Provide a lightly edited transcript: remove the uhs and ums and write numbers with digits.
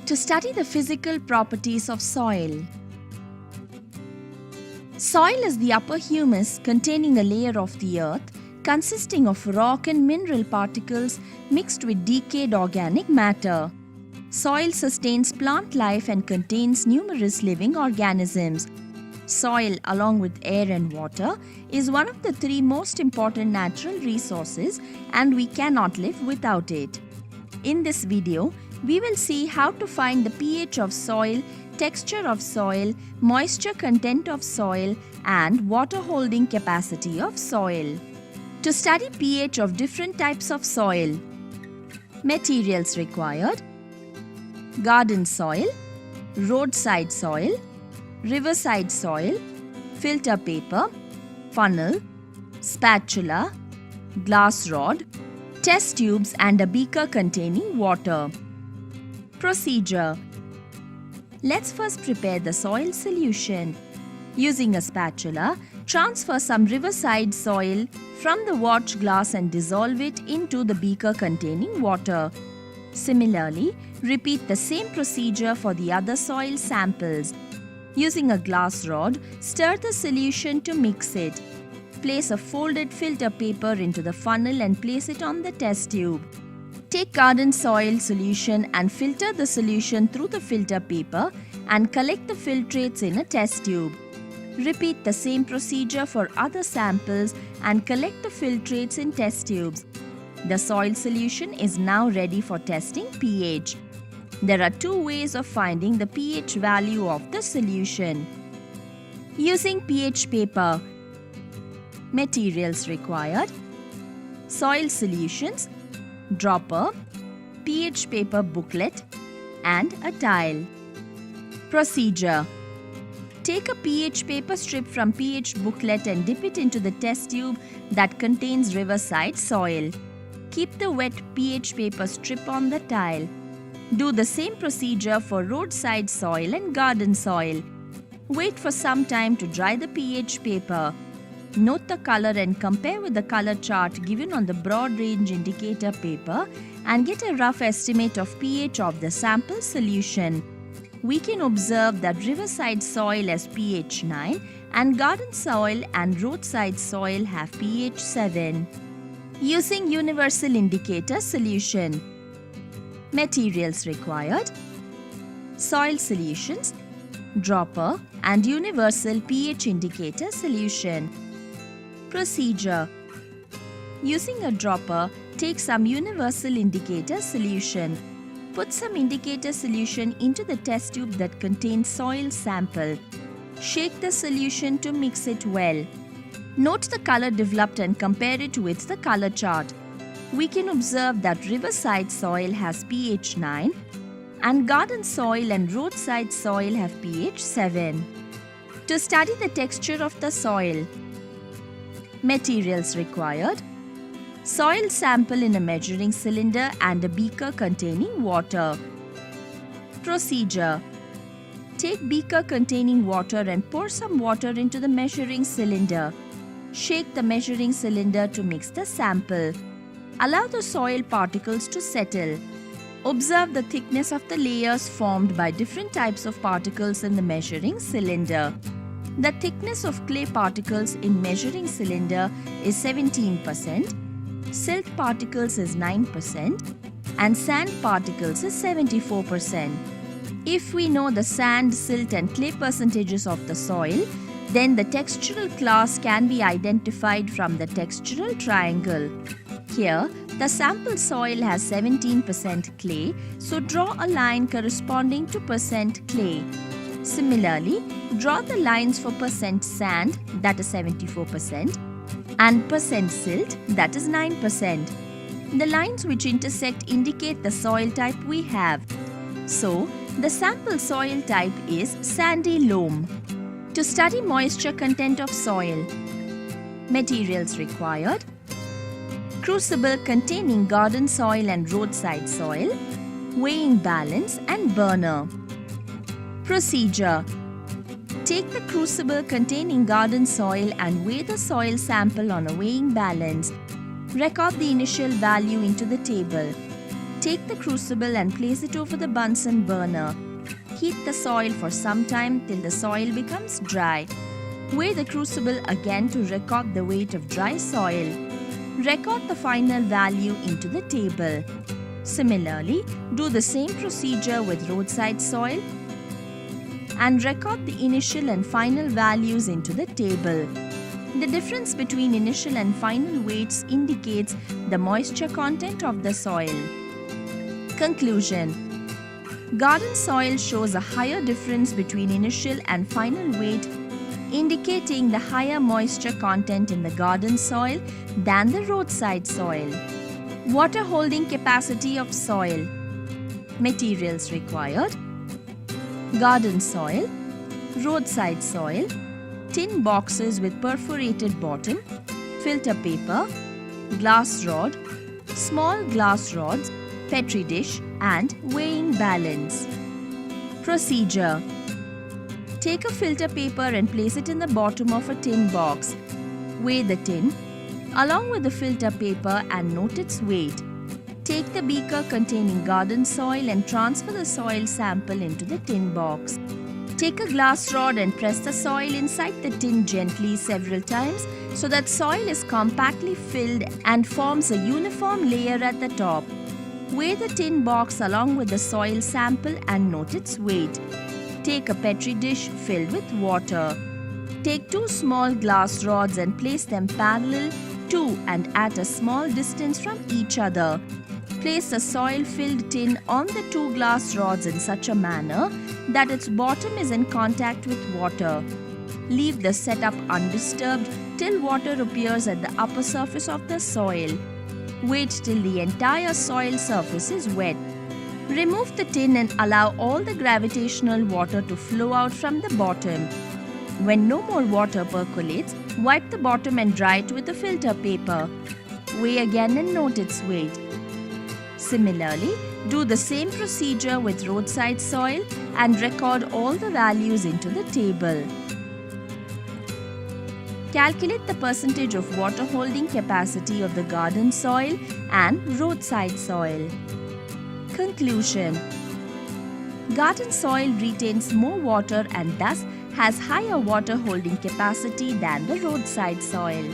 To study the physical properties of soil. Soil is the upper humus containing a layer of the earth consisting of rock and mineral particles mixed with decayed organic matter. Soil sustains plant life and contains numerous living organisms. Soil, along with air and water, is one of the three most important natural resources, and we cannot live without it. In this video, we will see how to find the pH of soil, texture of soil, moisture content of soil, and water holding capacity of soil. To study pH of different types of soil. Materials required: garden soil, roadside soil, riverside soil, filter paper, funnel, spatula, glass rod, test tubes and a beaker containing water. Procedure: let's first prepare the soil solution. Using a spatula, transfer some riverside soil from the watch glass and dissolve it into the beaker containing water. Similarly, repeat the same procedure for the other soil samples. Using a glass rod, stir the solution to mix it. Place a folded filter paper into the funnel and place it on the test tube. Take garden soil solution and filter the solution through the filter paper and collect the filtrates in a test tube. Repeat the same procedure for other samples and collect the filtrates in test tubes. The soil solution is now ready for testing pH. There are two ways of finding the pH value of the solution. Using pH paper. Materials required: soil solutions, dropper, pH paper booklet, and a tile. Procedure: take a pH paper strip from pH booklet and dip it into the test tube that contains riverside soil. Keep the wet pH paper strip on the tile. Do the same procedure for roadside soil and garden soil. Wait for some time to dry the pH paper. Note the color and compare with the color chart given on the broad range indicator paper and get a rough estimate of pH of the sample solution. We can observe that riverside soil has pH 9 and garden soil and roadside soil have pH 7. Using universal indicator solution. Materials required: soil solutions, dropper and universal pH indicator solution. Procedure: using a dropper, take some universal indicator solution. Put some indicator solution into the test tube that contains soil sample. Shake the solution to mix it well. Note the color developed and compare it with the color chart. We can observe that riverside soil has pH 9 and garden soil and roadside soil have pH 7. To study the texture of the soil. Materials required: soil sample in a measuring cylinder and a beaker containing water. Procedure: take beaker containing water and pour some water into the measuring cylinder. Shake the measuring cylinder to mix the sample. Allow the soil particles to settle. Observe the thickness of the layers formed by different types of particles in the measuring cylinder. The thickness of clay particles in measuring cylinder is 17%, silt particles is 9%, and sand particles is 74%. If we know the sand, silt and clay percentages of the soil, then the textural class can be identified from the textural triangle. Here, the sample soil has 17% clay, so draw a line corresponding to percent clay. Similarly, draw the lines for percent sand, that is 74%, and percent silt, that is 9%. The lines which intersect indicate the soil type we have. So, the sample soil type is sandy loam. To study moisture content of soil. Materials required: crucible containing garden soil and roadside soil, weighing balance and burner. Procedure: take the crucible containing garden soil and weigh the soil sample on a weighing balance. Record the initial value into the table. Take the crucible and place it over the Bunsen burner. Heat the soil for some time till the soil becomes dry. Weigh the crucible again to record the weight of dry soil. Record the final value into the table. Similarly, do the same procedure with roadside soil and record the initial and final values into the table. The difference between initial and final weights indicates the moisture content of the soil. Conclusion: garden soil shows a higher difference between initial and final weight, indicating the higher moisture content in the garden soil than the roadside soil. Water holding capacity of soil. Materials required: garden soil, roadside soil, tin boxes with perforated bottom, filter paper, glass rod, small glass rods, petri dish and weighing balance. Procedure: take a filter paper and place it in the bottom of a tin box. Weigh the tin along with the filter paper and note its weight. Take the beaker containing garden soil and transfer the soil sample into the tin box. Take a glass rod and press the soil inside the tin gently several times so that soil is compactly filled and forms a uniform layer at the top. Weigh the tin box along with the soil sample and note its weight. Take a petri dish filled with water. Take 2 small glass rods and place them parallel to and at a small distance from each other. Place the soil-filled tin on the 2 glass rods in such a manner that its bottom is in contact with water. Leave the setup undisturbed till water appears at the upper surface of the soil. Wait till the entire soil surface is wet. Remove the tin and allow all the gravitational water to flow out from the bottom. When no more water percolates, wipe the bottom and dry it with a filter paper. Weigh again and note its weight. Similarly, do the same procedure with roadside soil and record all the values into the table. Calculate the percentage of water holding capacity of the garden soil and roadside soil. Conclusion: garden soil retains more water and thus has higher water holding capacity than the roadside soil.